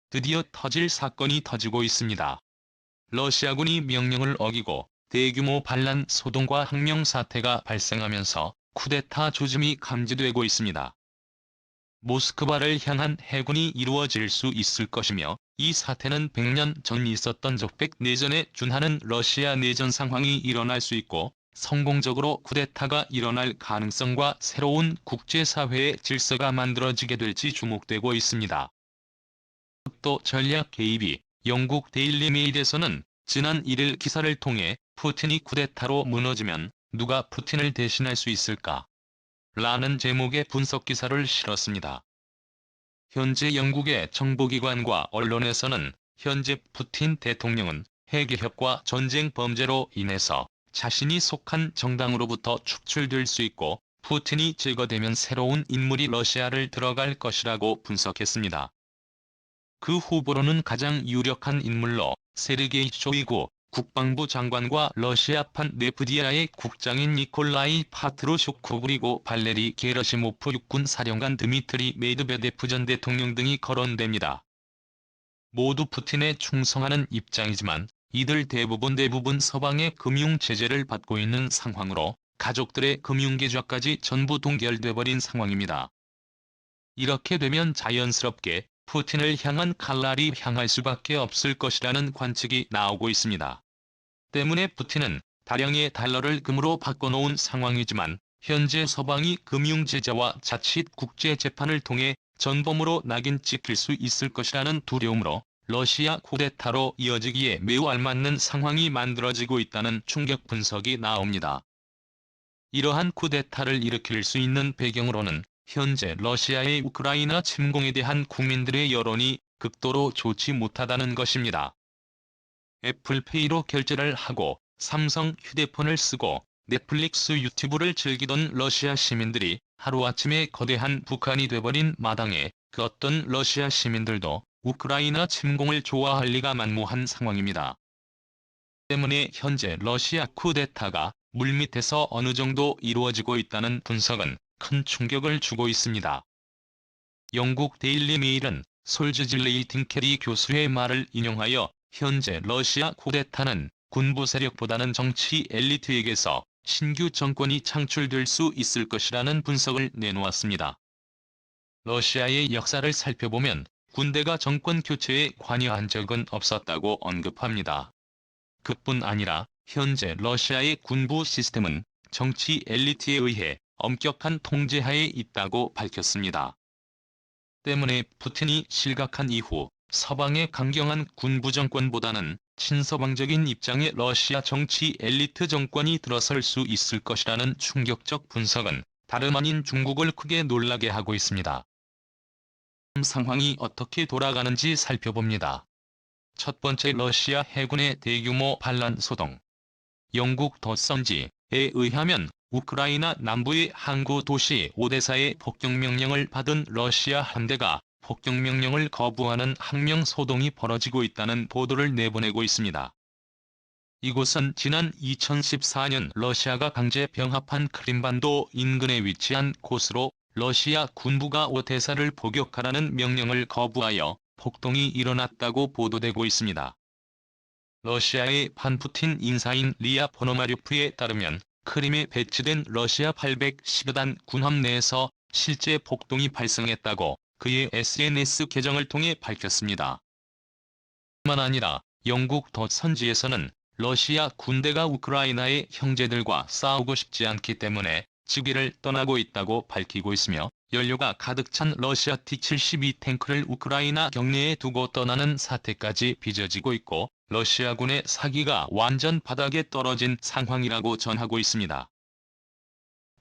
드디어 터질 사건이 터지고 있습니다. 러시아군이 명령을 어기고 대규모 반란 소동과 항명 사태가 발생하면서 쿠데타 조짐이 감지되고 있습니다. 모스크바를 향한 해군이 이루어질 수 있을 것이며, 이 사태는 100년 전 있었던 적백 내전에 준하는 러시아 내전 상황이 일어날 수 있고, 성공적으로 쿠데타가 일어날 가능성과 새로운 국제사회의 질서가 만들어지게 될지 주목되고 있습니다. 또 전략 개입이 영국 데일리 메일에서는 지난 1일 기사를 통해 푸틴이 쿠데타로 무너지면 누가 푸틴을 대신할 수 있을까? 라는 제목의 분석 기사를 실었습니다. 현재 영국의 정보기관과 언론에서는 현재 푸틴 대통령은 핵개혁과 전쟁 범죄로 인해서 자신이 속한 정당으로부터 축출될 수 있고, 푸틴이 제거되면 새로운 인물이 러시아를 들어갈 것이라고 분석했습니다. 그 후보로는 가장 유력한 인물로 세르게이 쇼이구 국방부 장관과 러시아판 네프디아의 국장인 니콜라이 파트루쇼크, 그리고 발레리 게러시모프 육군 사령관, 드미트리 메드베데프 전 대통령 등이 거론됩니다. 모두 푸틴에 충성하는 입장이지만 이들 대부분 서방의 금융 제재를 받고 있는 상황으로 가족들의 금융계좌까지 전부 동결돼 버린 상황입니다. 이렇게 되면 자연스럽게 푸틴을 향한 칼날이 향할 수밖에 없을 것이라는 관측이 나오고 있습니다. 때문에 푸틴은 다량의 달러를 금으로 바꿔놓은 상황이지만, 현재 서방이 금융제재와 자칫 국제재판을 통해 전범으로 낙인 찍힐 수 있을 것이라는 두려움으로 러시아 쿠데타로 이어지기에 매우 알맞는 상황이 만들어지고 있다는 충격 분석이 나옵니다. 이러한 쿠데타를 일으킬 수 있는 배경으로는 현재 러시아의 우크라이나 침공에 대한 국민들의 여론이 극도로 좋지 못하다는 것입니다. 애플페이로 결제를 하고 삼성 휴대폰을 쓰고 넷플릭스, 유튜브를 즐기던 러시아 시민들이 하루아침에 거대한 북한이 돼버린 마당에 그 어떤 러시아 시민들도 우크라이나 침공을 좋아할 리가 만무한 상황입니다. 때문에 현재 러시아 쿠데타가 물밑에서 어느 정도 이루어지고 있다는 분석은 큰 충격을 주고 있습니다. 영국 데일리 메일은 솔즈질레이팅 캐리 교수의 말을 인용하여 현재 러시아 쿠데타는 군부 세력보다는 정치 엘리트에게서 신규 정권이 창출될 수 있을 것이라는 분석을 내놓았습니다. 러시아의 역사를 살펴보면 군대가 정권 교체에 관여한 적은 없었다고 언급합니다. 그뿐 아니라 현재 러시아의 군부 시스템은 정치 엘리트에 의해 엄격한 통제하에 있다고 밝혔습니다. 때문에 푸틴이 실각한 이후 서방의 강경한 군부 정권보다는 친서방적인 입장의 러시아 정치 엘리트 정권이 들어설 수 있을 것이라는 충격적 분석은 다름 아닌 중국을 크게 놀라게 하고 있습니다. 상황이 어떻게 돌아가는지 살펴봅니다. 첫 번째, 러시아 해군의 대규모 반란 소동. 영국 더 선지에 의하면 우크라이나 남부의 항구 도시 오데사의 폭격명령을 받은 러시아 함대가 폭격명령을 거부하는 항명 소동이 벌어지고 있다는 보도를 내보내고 있습니다. 이곳은 지난 2014년 러시아가 강제 병합한 크림반도 인근에 위치한 곳으로, 러시아 군부가 오데사를 포격하라는 명령을 거부하여 폭동이 일어났다고 보도되고 있습니다. 러시아의 반푸틴 인사인 리아 포노마리오프에 따르면 크림에 배치된 러시아 810여 단 군함 내에서 실제 폭동이 발생했다고 그의 SNS 계정을 통해 밝혔습니다. 뿐만 아니라 영국 더 선지에서는 러시아 군대가 우크라이나의 형제들과 싸우고 싶지 않기 때문에 지기를 떠나고 있다고 밝히고 있으며, 연료가 가득 찬 러시아 T-72 탱크를 우크라이나 경내에 두고 떠나는 사태까지 빚어지고 있고, 러시아군의 사기가 완전 바닥에 떨어진 상황이라고 전하고 있습니다.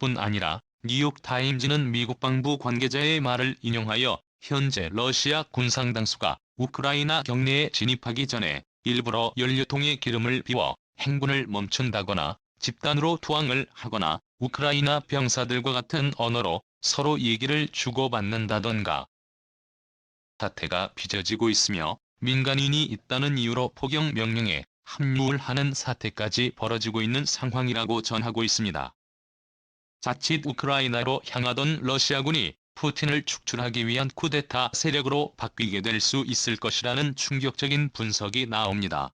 뿐 아니라 뉴욕타임즈는 미국 방부 관계자의 말을 인용하여 현재 러시아 군 상당수가 우크라이나 경내에 진입하기 전에 일부러 연료통의 기름을 비워 행군을 멈춘다거나 집단으로 투항을 하거나 우크라이나 병사들과 같은 언어로 서로 얘기를 주고받는다던가 사태가 빚어지고 있으며, 민간인이 있다는 이유로 포격 명령에 합류를 하는 사태까지 벌어지고 있는 상황이라고 전하고 있습니다. 자칫 우크라이나로 향하던 러시아군이 푸틴을 축출하기 위한 쿠데타 세력으로 바뀌게 될 수 있을 것이라는 충격적인 분석이 나옵니다.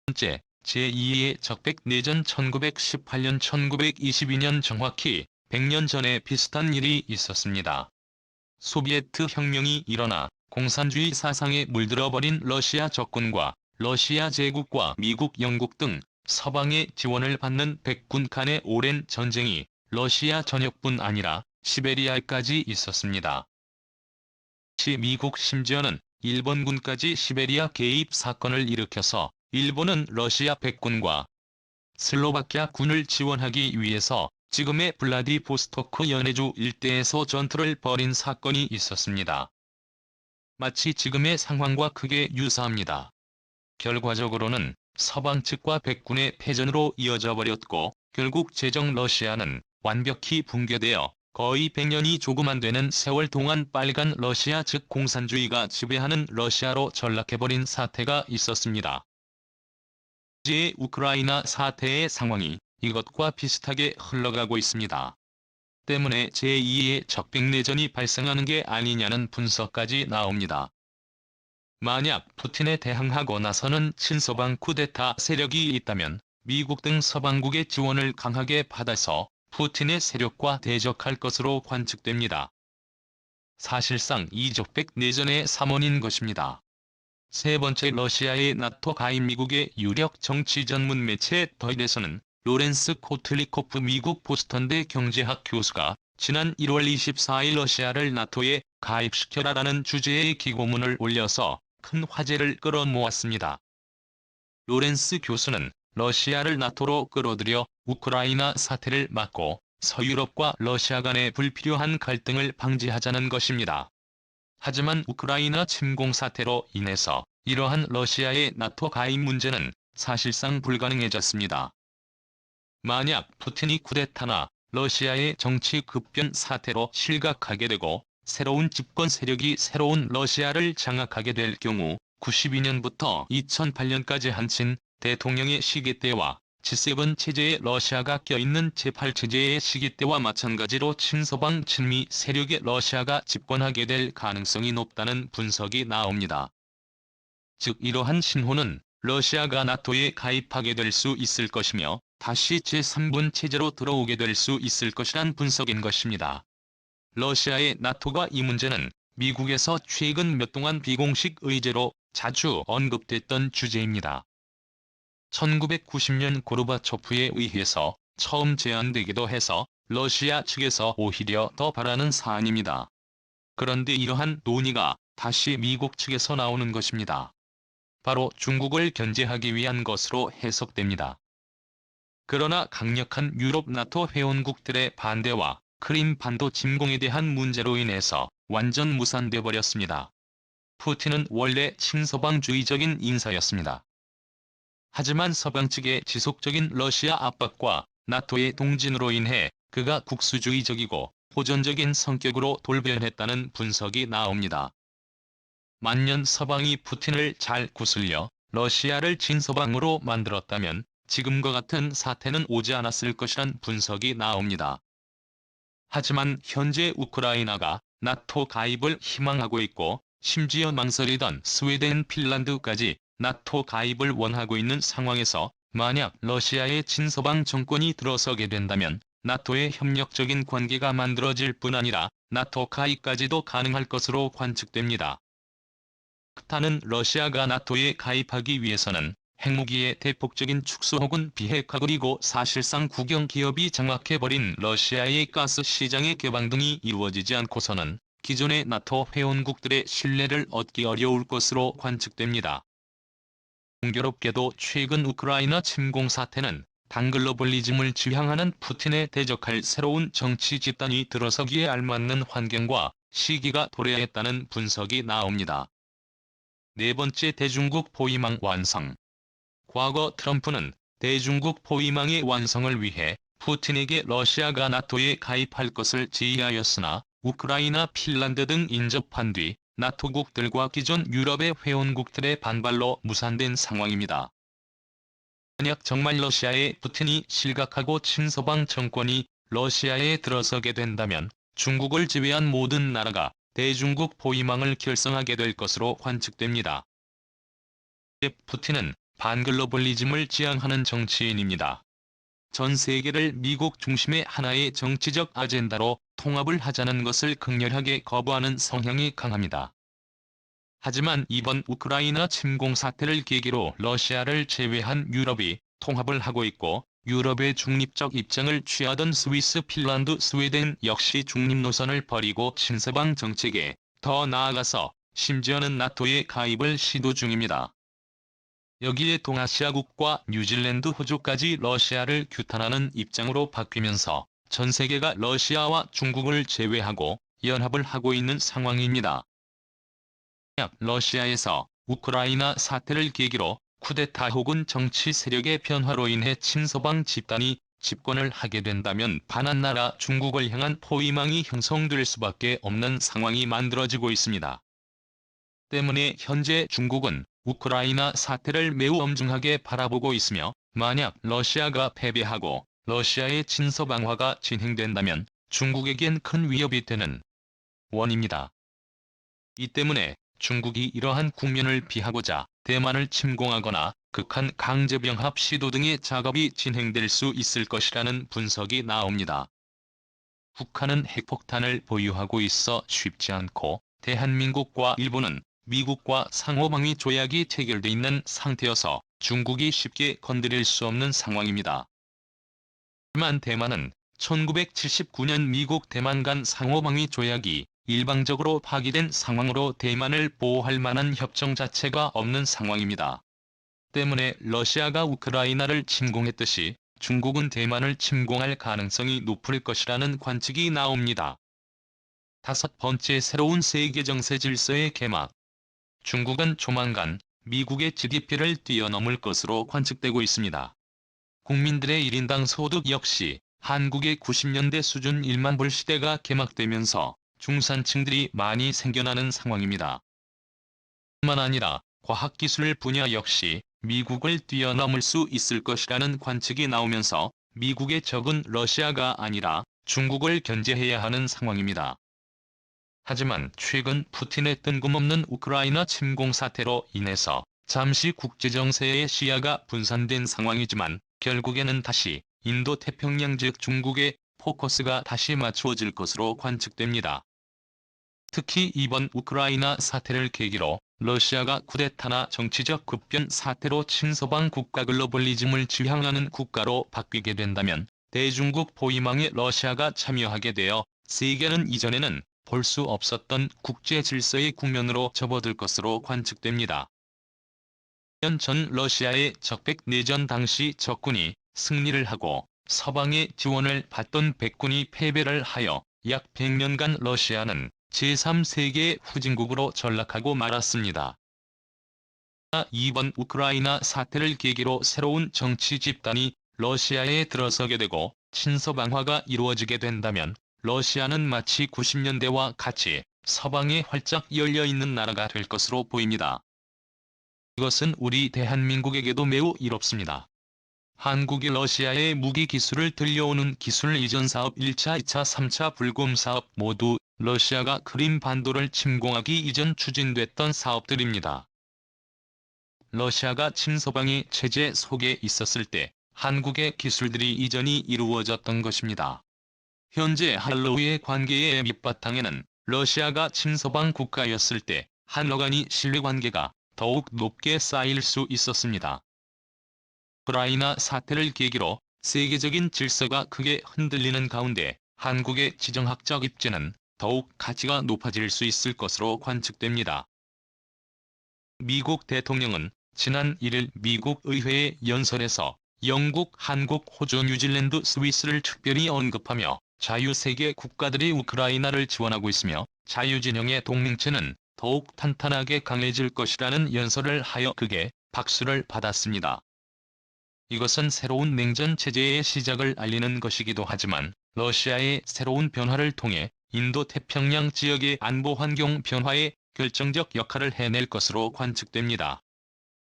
번째, 제2의 적백내전 1918년-1922년 정확히 100년 전에 비슷한 일이 있었습니다. 소비에트 혁명이 일어나 공산주의 사상에 물들어버린 러시아 적군과 러시아 제국과 미국, 영국 등 서방의 지원을 받는 백군 간의 오랜 전쟁이 러시아 전역뿐 아니라 시베리아까지 있었습니다. 미국 심지어는 일본군까지 시베리아 개입 사건을 일으켜서 일본은 러시아 백군과 슬로바키아 군을 지원하기 위해서 지금의 블라디보스토크 연해주 일대에서 전투를 벌인 사건이 있었습니다. 마치 지금의 상황과 크게 유사합니다. 결과적으로는 서방 측과 백군의 패전으로 이어져 버렸고 결국 제정 러시아는 완벽히 붕괴되어 거의 100년이 조금 안 되는 세월 동안 빨간 러시아 즉 공산주의가 지배하는 러시아로 전락해버린 사태가 있었습니다. 현재의 우크라이나 사태의 상황이 이것과 비슷하게 흘러가고 있습니다. 때문에 제2의 적백내전이 발생하는 게 아니냐는 분석까지 나옵니다. 만약 푸틴에 대항하고 나서는 친서방 쿠데타 세력이 있다면 미국 등 서방국의 지원을 강하게 받아서 푸틴의 세력과 대적할 것으로 관측됩니다. 사실상 이 적백내전의 삼원인 것입니다. 세 번째, 러시아의 나토 가입. 미국의 유력 정치 전문 매체 더힐에서는 로렌스 코틀리코프 미국 보스턴대 경제학 교수가 지난 1월 24일 러시아를 나토에 가입시켜라라는 주제의 기고문을 올려서 큰 화제를 끌어모았습니다. 로렌스 교수는 러시아를 나토로 끌어들여 우크라이나 사태를 막고 서유럽과 러시아 간의 불필요한 갈등을 방지하자는 것입니다. 하지만 우크라이나 침공 사태로 인해서 이러한 러시아의 나토 가입 문제는 사실상 불가능해졌습니다. 만약 푸틴이 쿠데타나 러시아의 정치 급변 사태로 실각하게 되고 새로운 집권 세력이 새로운 러시아를 장악하게 될 경우 92년부터 2008년까지 한친 대통령의 시기 때와 G7 체제에 러시아가 껴있는 제8체제의 시기 때와 마찬가지로 친서방 친미 세력의 러시아가 집권하게 될 가능성이 높다는 분석이 나옵니다. 즉 이러한 신호는 러시아가 나토에 가입하게 될 수 있을 것이며 다시 제3분 체제로 들어오게 될 수 있을 것이란 분석인 것입니다. 러시아의 나토가 이 문제는 미국에서 최근 몇 동안 비공식 의제로 자주 언급됐던 주제입니다. 1990년 고르바초프에 의해서 처음 제안되기도 해서 러시아 측에서 오히려 더 바라는 사안입니다. 그런데 이러한 논의가 다시 미국 측에서 나오는 것입니다. 바로 중국을 견제하기 위한 것으로 해석됩니다. 그러나 강력한 유럽 나토 회원국들의 반대와 크림반도 침공에 대한 문제로 인해서 완전 무산돼 버렸습니다. 푸틴은 원래 친서방주의적인 인사였습니다. 하지만 서방 측의 지속적인 러시아 압박과 나토의 동진으로 인해 그가 국수주의적이고 호전적인 성격으로 돌변했다는 분석이 나옵니다. 만년 서방이 푸틴을 잘 구슬려 러시아를 친서방으로 만들었다면 지금과 같은 사태는 오지 않았을 것이란 분석이 나옵니다. 하지만 현재 우크라이나가 나토 가입을 희망하고 있고 심지어 망설이던 스웨덴, 핀란드까지 나토 가입을 원하고 있는 상황에서 만약 러시아의 친서방 정권이 들어서게 된다면 나토의 협력적인 관계가 만들어질 뿐 아니라 나토 가입까지도 가능할 것으로 관측됩니다. 타는 러시아가 나토에 가입하기 위해서는 핵무기의 대폭적인 축소 혹은 비핵화 그리고 사실상 국영 기업이 장악해버린 러시아의 가스 시장의 개방 등이 이루어지지 않고서는 기존의 나토 회원국들의 신뢰를 얻기 어려울 것으로 관측됩니다. 공교롭게도 최근 우크라이나 침공 사태는 단글로벌리즘을 지향하는 푸틴에 대적할 새로운 정치 집단이 들어서기에 알맞는 환경과 시기가 도래했다는 분석이 나옵니다. 네 번째, 대중국 포위망 완성. 과거 트럼프는 대중국 포위망의 완성을 위해 푸틴에게 러시아가 나토에 가입할 것을 제의하였으나 우크라이나, 핀란드 등 인접한 뒤 나토국들과 기존 유럽의 회원국들의 반발로 무산된 상황입니다. 만약 정말 러시아의 푸틴이 실각하고 친서방 정권이 러시아에 들어서게 된다면 중국을 제외한 모든 나라가 대중국 포위망을 결성하게 될 것으로 관측됩니다. 푸틴은 반글로벌리즘을 지향하는 정치인입니다. 전 세계를 미국 중심의 하나의 정치적 아젠다로 통합을 하자는 것을 극렬하게 거부하는 성향이 강합니다. 하지만 이번 우크라이나 침공 사태를 계기로 러시아를 제외한 유럽이 통합을 하고 있고, 유럽의 중립적 입장을 취하던 스위스, 핀란드, 스웨덴 역시 중립 노선을 버리고 친서방 정책에, 더 나아가서 심지어는 나토에 가입을 시도 중입니다. 여기에 동아시아국과 뉴질랜드, 호주까지 러시아를 규탄하는 입장으로 바뀌면서 전 세계가 러시아와 중국을 제외하고 연합을 하고 있는 상황입니다. 러시아에서 우크라이나 사태를 계기로 쿠데타 혹은 정치 세력의 변화로 인해 친서방 집단이 집권을 하게 된다면 반한나라 중국을 향한 포위망이 형성될 수밖에 없는 상황이 만들어지고 있습니다. 때문에 현재 중국은 우크라이나 사태를 매우 엄중하게 바라보고 있으며, 만약 러시아가 패배하고 러시아의 친서방화가 진행된다면 중국에겐 큰 위협이 되는 원입니다. 이 때문에 중국이 이러한 국면을 피하고자 대만을 침공하거나 극한 강제병합 시도 등의 작업이 진행될 수 있을 것이라는 분석이 나옵니다. 북한은 핵폭탄을 보유하고 있어 쉽지 않고, 대한민국과 일본은 미국과 상호방위 조약이 체결돼 있는 상태여서 중국이 쉽게 건드릴 수 없는 상황입니다. 하지만 대만은 1979년 미국 대만 간 상호방위 조약이 일방적으로 파기된 상황으로 대만을 보호할 만한 협정 자체가 없는 상황입니다. 때문에 러시아가 우크라이나를 침공했듯이 중국은 대만을 침공할 가능성이 높을 것이라는 관측이 나옵니다. 다섯 번째, 새로운 세계 정세 질서의 개막. 중국은 조만간 미국의 GDP를 뛰어넘을 것으로 관측되고 있습니다. 국민들의 1인당 소득 역시 한국의 90년대 수준 1만 불 시대가 개막되면서 중산층들이 많이 생겨나는 상황입니다. 뿐만 아니라 과학기술 분야 역시 미국을 뛰어넘을 수 있을 것이라는 관측이 나오면서 미국의 적은 러시아가 아니라 중국을 견제해야 하는 상황입니다. 하지만 최근 푸틴의 뜬금없는 우크라이나 침공 사태로 인해서 잠시 국제정세의 시야가 분산된 상황이지만 결국에는 다시 인도태평양 즉 중국에 포커스가 다시 맞추어질 것으로 관측됩니다. 특히 이번 우크라이나 사태를 계기로 러시아가 쿠데타나 정치적 급변 사태로 친서방 국가 글로벌리즘을 지향하는 국가로 바뀌게 된다면 대중국 포위망에 러시아가 참여하게 되어 세계는 이전에는 볼 수 없었던 국제 질서의 국면으로 접어들 것으로 관측됩니다. 1년 전 러시아의 적백 내전 당시 적군이 승리를 하고 서방의 지원을 받던 백군이 패배를 하여 약 100년간 러시아는 제3세계 후진국으로 전락하고 말았습니다. 이번 우크라이나 사태를 계기로 새로운 정치 집단이 러시아에 들어서게 되고 친서방화가 이루어지게 된다면 러시아는 마치 90년대와 같이 서방에 활짝 열려있는 나라가 될 것으로 보입니다. 이것은 우리 대한민국에게도 매우 이롭습니다. 한국이 러시아의 무기 기술을 들여오는 기술 이전 사업 1차, 2차, 3차 불곰 사업 모두 러시아가 크림 반도를 침공하기 이전 추진됐던 사업들입니다. 러시아가 친서방위 체제 속에 있었을 때 한국의 기술들이 이전이 이루어졌던 것입니다. 현재 한러의 관계의 밑바탕에는 러시아가 친서방 국가였을 때 한러 간의 신뢰관계가 더욱 높게 쌓일 수 있었습니다. 우크라이나 사태를 계기로 세계적인 질서가 크게 흔들리는 가운데 한국의 지정학적 입지는 더욱 가치가 높아질 수 있을 것으로 관측됩니다. 미국 대통령은 지난 1일 미국 의회의 연설에서 영국, 한국, 호주, 뉴질랜드, 스위스를 특별히 언급하며 자유세계 국가들이 우크라이나를 지원하고 있으며 자유진영의 동맹체는 더욱 탄탄하게 강해질 것이라는 연설을 하여 극의 박수를 받았습니다. 이것은 새로운 냉전 체제의 시작을 알리는 것이기도 하지만 러시아의 새로운 변화를 통해 인도태평양 지역의 안보 환경 변화에 결정적 역할을 해낼 것으로 관측됩니다.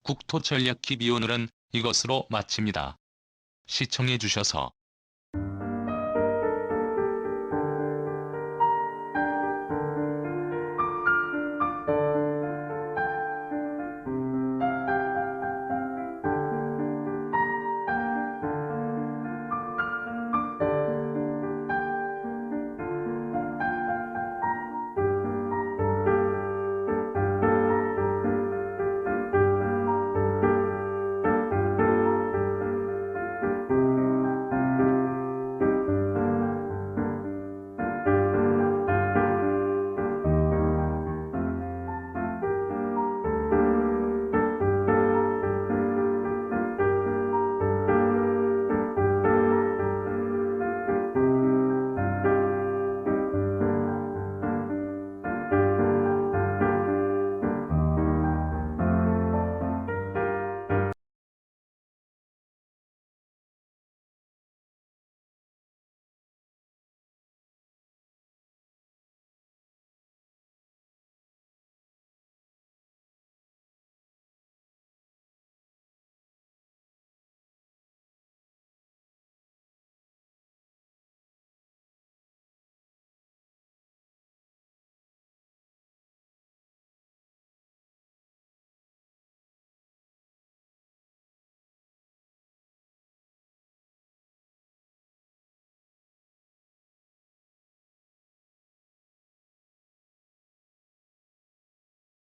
국토전략TV 오늘은 이것으로 마칩니다. 시청해주셔서